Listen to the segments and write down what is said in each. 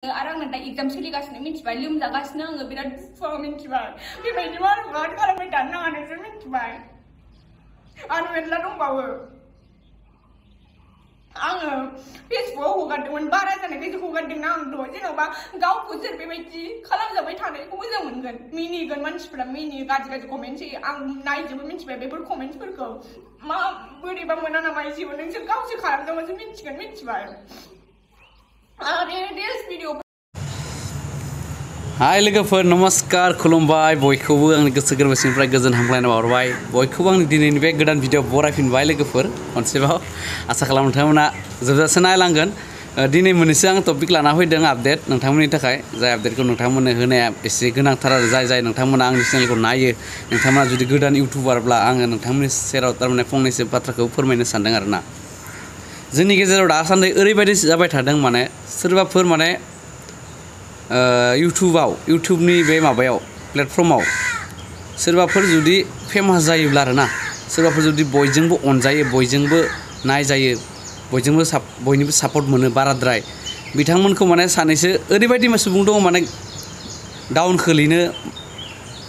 आरो आंना दा एग्जाम सोलिगासिनो मिथिबाय लोमजागासिनो आङो बिराद दुखुआव मिथिबाय बेबायदि मारुखौ खालामबाय थानो नाङा नोंसोर मिथिबाय आरो मेरला दंबावो आङो फेसबुकआव हगारदोंमोन बारा जानायखायसो हगारदोंना आंथ' जेन'बा गावखौ सोर बेबायदि खालामजाबाय थानायखौ मोजां मोनगोन मिनिगोन मानसिफोरा मिनियो गाज्रि गाज्रि कमेन्ट्स होयो आं नायजोबो मिथिबाय बेफोर कमेन्ट्सफोरखौ मा बोरैबा मोना नामा एसेबो नोंसोर गावसो खालामदोंबासो मिथिगोन मिथिबाय हाय लोगोफोर नमस्कार खुलुमबाय बयखौबो आंनि गोसो गोरबोनिफ्राय गोजोन हामलायनाय बावहरबाय बयखौबो आंनि दिनैनि बे गोदान भिडिअ बरायफिनबाय लोगोफोर खनसेबाव आसा खालामो नोंथांमोना जोबजासे नायलांगोन दिनै मोननैसो आं टपिक लाना फैदों आपडेट नोंथांमोननि थाखाय जाय आपडेटखौ नोंथांमोननो होनाया एसे गोनांथार आरो जाय नोंथांमोना आंनि चेनेलखौ नायो नोंथांमोना जुदि गोदान इउटिउबारब्ला आङो नोंथांमोननि सेराव थारमाने फंनैसो बाथ्राखौ फोरमायनो सानदों आरोना जोंनि गेजेराव दासान्दि ओरैबायदि जाबाय थादों माने सोरबाफोर माने इउटुबनि बे माबायाव प्लेटफर्माव सोरबाफोर जुदि फेमास जायोब्ला आरोना सोरबाफोर जुदि बयजोंबो अनजायो बयजोंबो नायजायो बयनिबो सापर्ट मोनो बाराद्राय बिथांमोनखौ माने सानैसो ओरैबायदि सुबुं दङ माने डाउन खोलैनो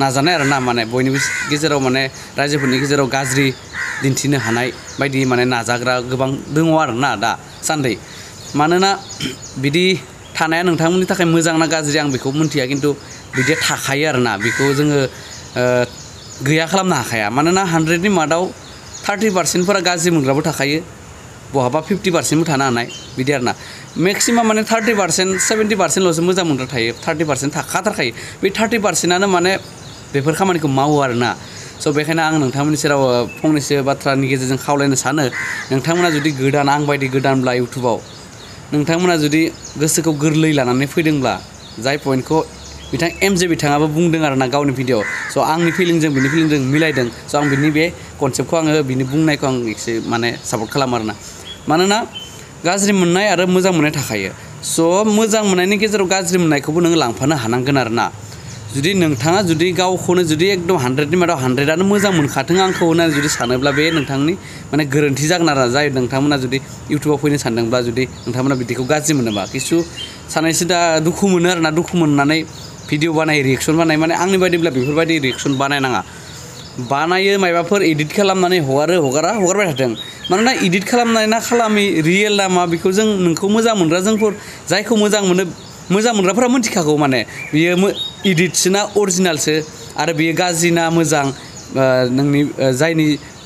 नाजानाय आरोना माने बयनिबो गेजेराव माने रायजोफोरनि गेजेराव गाज्रि दिन्थिनो हानाय बायदि माने नाजाग्रा गोबां दङ आरोना दा सान्दै मानोना बिदि थानाया नोंथांमोननि थाखाय मोजां ना गाज्रि आं बेखौ मिन्थिया खिन्थु बिदि थाखायो आरोना बेखौ जोङो गैया खालामनो हाखाया मानोना 100नि मादाव 30% गाज्रि मोनग्राबो थाखायो बहाबा 50%बो थानो हानाय बिदि आरोना मेक्सिमाम माने 30% 70%ल'सो मोजां मोनग्रा थायो 30% थाखाथारखायो बे 30%आनो माने बेफोर खामानिखौ मावो आरोना स' बेखायनो आं नोंथांमोननि सेराव फंनैसो बाथ्रानि गेजेरजों खावलायनो सानो नोंथांमोना जुदि गोदान आं बायदि गोदानब्ला इउटुबाव नोंथांमोना जुदि गोसोखौ गोरलै लानानै फैदोंब्ला जाय पइन्टखौ बिथाङाबो बुंदों आरोना गावनि भिडिअ स' आंनि फिलिंजों बिनि फिलिंजों मिलायदों स' आं बिनि बे कनसेप्टखौ आङो बिनि बुंनायखौ आं एसे माने सापर्ट खालामो आरोना मानोना गाज्रि मोननाय आरो मोजां मोननाय थाखायो स' मोजां मोननायनि गेजेराव गाज्रि मोननायखौबो नोङो लांफानो हानांगोन आरोना जुदि नोंथाङा जुदि गावखौनो जुदि एकदम 100नि मादाव 100आनो मोजां मोनखाथों आंखौ होननानै जुदि सानोब्ला बे नोंथांनि माने गोरोन्थि जागोन आरो जाय नोंथांमोना जुदि इउटुबाव फैनो सानदोंब्ला जुदि नोंथांमोना बिदिखौ गाज्रि मोनोबा किसु सानैसो दा दुखु मोनो आरोना दुखु मोननानै भिडिअ बानायो रिएक्सन बानायो माने आंनि बायदिब्ला बेफोरबायदि रिएक्सन बानायनाङा बानायो माबाफोर एडिट खालामनानै हगारबाय थादों मानोना एडिट खालामनाय ना खालामि रियेल ना मा बेखौ जों नोंखौ मोजां मोनग्रा जोंफोर जायखौ मोजां मोनग्राफोरा मिथिखागौ माने बियो एडिटसो ना अरिजिनेलसो आरो बियो गाज्रि ना मोजां नोंनि जायनि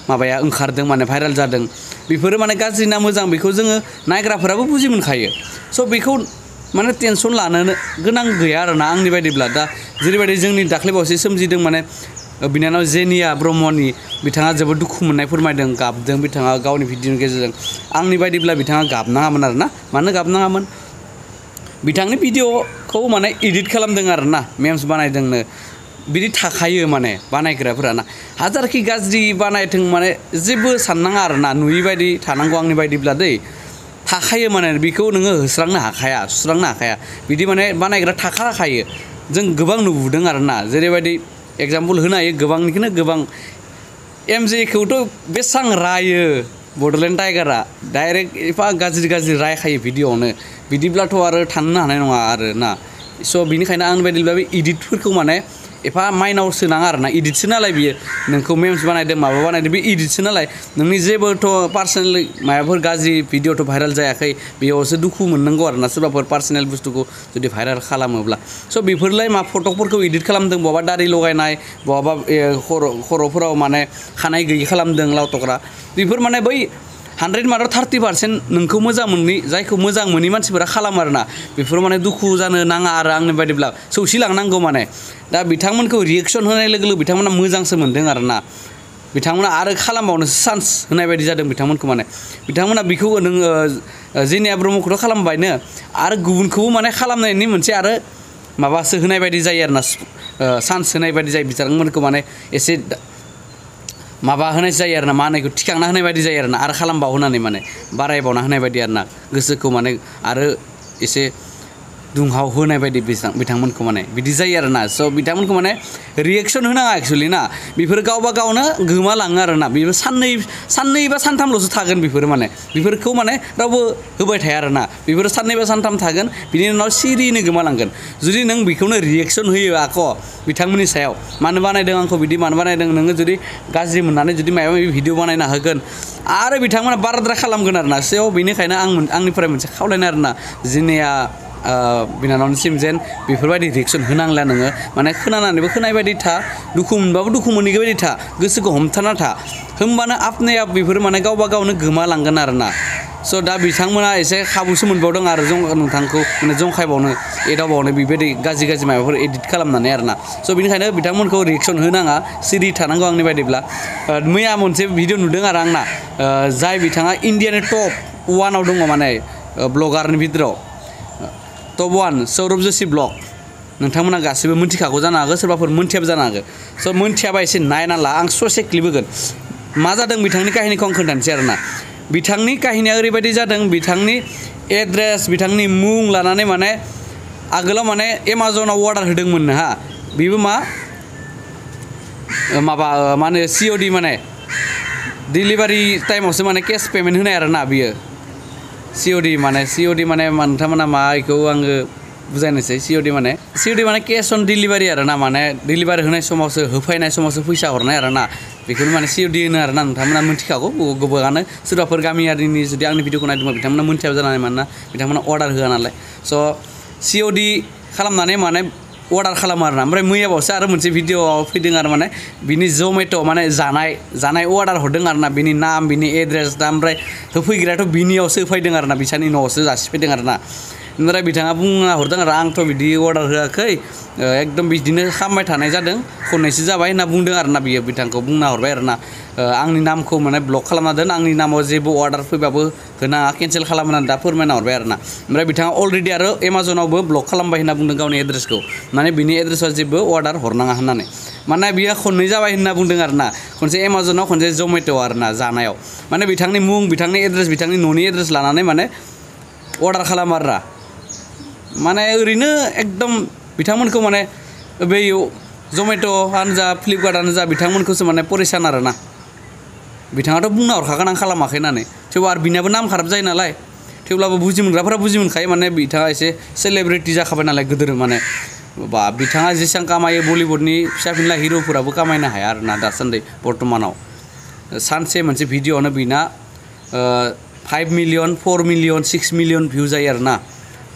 माबाया ओंखारदों माने भाइरेल जादों बेफोरो माने गाज्रि ना मोजां बेखौ जोङो नायग्राफोराबो बुजि मोनखायो स' बेखौ माने टेनसन लानो गोनां गैया आरोना आंनि बायदिब्ला दा जेरैबायदि जोंनि दाख्लैबावसो सोमजिदों माने बिनानाव जेनिया ब्रह्मनि बिथाङा जोबोद दुखु मोननाय फोरमायदों गाबदों बिथाङा गावनि भिडिअनि गेजेरजों आंनि बायदिब्ला बिथाङा गाबनाङामोन आरोना मानो गाबनाङामोन बिथांनि भिडिअखौ माने एडिट खालामदों आरोना मेम्स बानायदोंनो बिदि थाखायो माने बानायग्राफोराना हाजारखि गाज्रि बानायथों माने जेबो साननाङा आरोना नुयि बायदि थानांगौ आंनि बायदिब्ला थाखायो माने बेखौ नोङो होस्रांनो हाखाया सुस्रांनो हाखाया बिदि माने बानायग्रा थाखायो जों गोबां नुबोदों आरोना जेरैबायदि एग्जाम्पल होनो हायो गोबांनिखौनो गोबां एमजेखौथ' बेसां रायो बड'लेण्ड टाइगारा डाइरेक्ट एफा गाज्रि रायखायो भिडिअआवनो बिदिब्लाथ' आरो थानो हानाय नङा आरोना स' बिनिखायनो आंनि बायदिब्ला बे एडिटफोरखौ माने एफा माइनाव सोनाङा आरोना एडिटसो नालाय बियो नोंखौ मेम्स बानायदों माबा बानायदों बे एडिटसो नालाय नोंनि जेबोथ' पार्सनेलि माबाफोर गाज्रि भिडिअथ' भाइरेल जायाखै बेयावसो दुखु मोननांगौ आरोना सोरबाफोर पार्सनेल बुस्थुखौ जुदि भाइरेल खालामोब्ला स' बेफोरलाय मा फटकफोरखौ एडिट खालामदों बहाबा दारि लगायनाय बहाबा खर'फोराव माने खानाय गैयि खालामदों लावथग्रा बेफोर माने बै 100 मादाव 30% नोंखौ मोजां मोनि जायखौ मोजां मोनि मानसिफोरा खालामो आरोना बेफोराव माने दुखु जानो नाङा आरो आंनि बायदिब्ला सौसिलांनांगौ माने दा बिथांमोनखौ रिएक्सन होनाय लोगो लोगो बिथांमोना मोजांसो मोनदों आरोना बिथांमोना आरो खालामबावनोसो चान्स होनाय बायदि जादों बिथांमोनखौ माने बिथांमोना बेखौ नोङो जेनिया ब्रह्मखौथ' खालामबायनो आरो गुबुनखौबो माने खालामनायनि मोनसे आरो माबासो होनाय बायदि जायो आरोना चान्स होनाय बायदि जायो बिथांमोनखौ माने एसे माबा होनाय जायो आरोना मा होननायखौ थिखांना होनाय बायदि जायो आरोना आरो खालामबाव होनानै माने बारायबावना होनाय बायदि आरोना गोसोखौ माने आरो एसे दुंहाव होनाय बायदि बिथांमोनखौ माने बिदि जायो आरोना स' बिथांमोनखौ माने रिएक्सन होनाङा एक्सुवेलि ना बेफोर गावबा गावनो गोमालाङो आरोना बेबो साननै बा सानथामल'सो थागोन बेफोरो माने बेफोरखौ माने रावबो होबाय थाया आरोना बेफोरो साननै बा सानथाम थागोन बिनि उनाव सिरियैनो गोमालांगोन जुदि नों बेखौनो रिएक्सन होयो आख' बिथांमोननि सायाव मानो बानायदों आंखौ बिदि मानो बानायदों नोङो जुदि गाज्रि मोननानै जुदि माबा माबि भिडिअ बानायना होगोन आरो बिथांमोना बाराद्राय खालामगोन आरोना सो बेनिखायनो आंनिफ्राय मोनसे खावलायनाय आरोना जोंनिया बिनानावनिसिम जेन बेफोरबायदि रिएक्सन होनांला नोङो माने खोनानानैबो खोनाय बायदि था दुखु मोनबाबो दुखु मोनैगो बायदि था गोसोखौ हमथाना था होमबानो आपने आप बेफोर माने गावबा गावनो गोमालांगोन आरोना स' दा बिथांमोना एसे खाबुसो मोनबावदों आरो नोंथांखौ माने जंखायबावनो एदावबावनो बेबायदि गाज्रि माबाफोर एडिट खालामनानै आरोना स' बेनिखायनो बिथांमोनखौ रिएक्सन होनाङा सिरि थानांगौ आंनि बायदिब्ला मैया मोनसे भिडिअ नुदों आरो आंना जाय बिथाङा इण्डियानि टप 1आव दङ माने ब्लगारनि भितराव टप 1 सौरभ जोशी ब्लग नोंथांमोना गासैबो मोनथिखागौ जानो हागौ सोरबाफोर मोनथियाबो जानो हागौ स' मोनथियाबा एसे नायना ला आं ससे क्लिप होगोन मा जादों बिथांनि काहिनिखौ आं खोन्थानोसै आरोना बिथांनि काहिनिया ओरैबायदि जादों बिथांनि एड्रेस बिथांनि मुं लानानै माने आगोलाव माने एमाजनाव अर्डार होदोंमोन हा बेबो माबा मा होनो COD माने डिलिभारि टाइमावसो माने केस पेमेन्ट होनाय आरोना बियो COD माने नोंथांमोना मा बेखौ आङो बुजायनोसै COD माने केस अन डिलिभारि आरोना माने डिलिभारि होनाय समावसो होफैनाय समावसो फैसा हरनाय आरोना बेखौनो माने COD होनो आरोना नोंथांमोना मिथिखागौ गोबाङानो सोरबाफोर गामियारिनि जुदि आंनि भिडिअखौ नायदोंबा बिथांमोना मोनथियाबो जानानै मानोना बिथांमोना अर्डार होआ नालाय स' COD खालामनानै माने अर्डार खालामो आरोना ओमफ्राय मैयाबावसो आरो मोनसे भिडिअआव फैदों आरो माने बिनि जमेट' माने जानाय अर्डार हरदों आरोना बिनि नाम बिनि एड्रेस दा ओमफ्राय होफैग्रायाथ' बिनियावसो होफैदों आरोना बिसानि न'आवसो जासिफैदों आरोना ओमफ्राय बिथाङा बुंना हरदों आरो आंथ' बिदि अर्डार होआखै एकदम बिदिनो खालामबाय थानाय जादों खननैसो जाबाय होनना बुंदों आरोना बियो बिथांखौ बुंना हरबाय आरोना आंनि नामखौ माने ब्लक खालामना दोन आंनि नामाव जेबो अर्डार फैबाबो होनाङा केन्सेल खालामनानै दा फोरमायना हरबाय आरोना ओमफ्राय बिथाङा अलरेडि आरो एमाजनावबो ब्लक खालामबाय होनना बुंदों गावनि एड्रेसखौ माने बिनि एड्रेसाव जेबो अर्डार हरनाङा होननानै माने बियो खननै जाबाय होनना बुंदों आरोना खनसे एमाजनाव खनसे जमेट' आरोना जानायाव माने बिथांनि मुं बिथांनि एड्रेस बिथांनि न'नि एड्रेस लानानै माने अर्डार खालामो आरोना माने ओरैनो एकदम बिथांमोनखौ माने बै जमेट'आनो जा फ्लिपकार्टआनो जा बिथांमोनखौसो माने परेसान आरोना बिथाङाथ' बुंना हरखागोन आं खालामाखै होननानै थेवबो आरो बिनाबो नाम खाराब जायो नालाय थेवब्लाबो बुजि मोनग्राफोरा बुजि मोनखायो माने बिथाङा एसे सेलेब्रिटि जाखाबाय नालाय गोदोर माने बा बिथाङा जेसेबां कामायो बलिउडनि फिसा फिनला हिर'फोराबो कामायनो हाया आरोना दासान्दि बर्थमानाव सानसे मोनसे भिडिअआवनो बिना 5 मिलियन 4 मिलियन 6 मिलियन भिउ जायो आरोना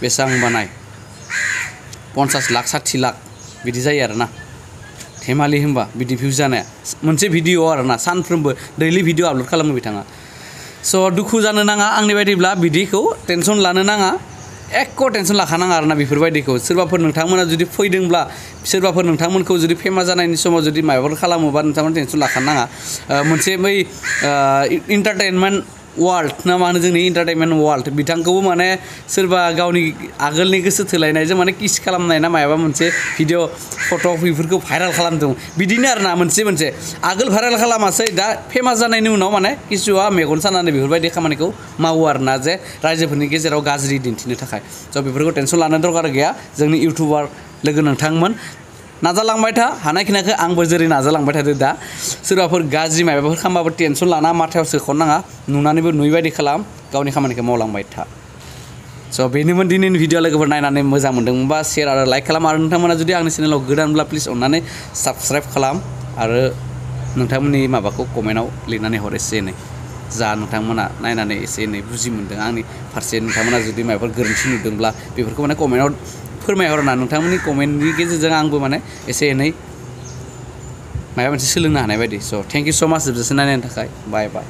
बेसेबां बानाय 50 लाख 60 लाख बिदि जायो आरोना धेमालि होनबा बिदि भिउ जानाया मोनसे भिडिअ आरोना सानफ्रोमबो दैलि भिडिअ आपल'ड खालामो बिथाङा स' दुखु जानो नाङा आंनि बायदिब्ला बिदिखौ टेनसन लानो नाङा एक्क' टेनसन लाखानाङा आरोना बेफोरबायदिखौ सोरबाफोर नोंथांमोना जुदि फैदोंब्ला सोरबाफोर नोंथांमोनखौ जुदि फेमास जानायनि समाव जुदि माबाफोर खालामोबा नोंथांमोना टेनसन लाखानाङा मोनसे बै इन्टारटेनमेन्ट वार्ल्ड ना मा होनो जोंनि इन्टारटेनमेन्ट वार्ल्ड बिथांखौबो माने सोरबा गावनि आगोलनि गोसो थोलायनायजों माने किस खालामनाय ना मायाबा मोनसे भिडिअ फट' बेफोरखौ भाइरेल खालामदों बिदिनो आरोना मोनसे आगोल भाइरेल खालामासै दा फेमास जानायनि उनाव माने किसुआ मेगन सानानै बेफोरबायदि खामानिखौ मावो आरोना जे रायजोफोरनि गेजेराव गाज्रि दिन्थिनो थाखाय स' बेफोरखौ टेनसन लानो दरकार गैया जोंनि इउटुबार लोगो नोंथांमोन नाजालांबाय था हानायखिनिखौ आंबो जेरै नाजालांबाय थादों दा सोरबाफोर गाज्रि माबाफोर खालामबाबो टेनसन लाना माथायाव सोख'नाङा नुनानैबो नुयैबायदि खालाम गावनि खामानिखौ मावलांबाय था स' बेनोमोन दिनैनि भिडिअ लोगोफोर नायनानै मोजां मोनदोंबा शेयार आरो लाइक खालाम आरो नोंथांमोना जुदि आंनि चेनेलाव गोदानब्ला प्लिज अननानै साबस्क्राइब खालाम आरो नोंथांमोननि माबाखौ कमेन्टआव लिरनानै हर एसे एनै जा नोंथांमोना नायनानै एसे एनै बुजि मोनदों आंनि फारसे नोंथांमोना जुदि माबाफोर गोरोन्थि नुदोंब्ला बेफोरखौ माने कमेन्टआव फोरमायहरना नोंथांमोननि कमेन्टनि गेजेरजों आंबो माने एसे एनै माबा मोनसे सोलोंनो हानाय बायदि स' थेंक इउ स' माच जोबजासिम नायनायनि थाखाय बाय बाय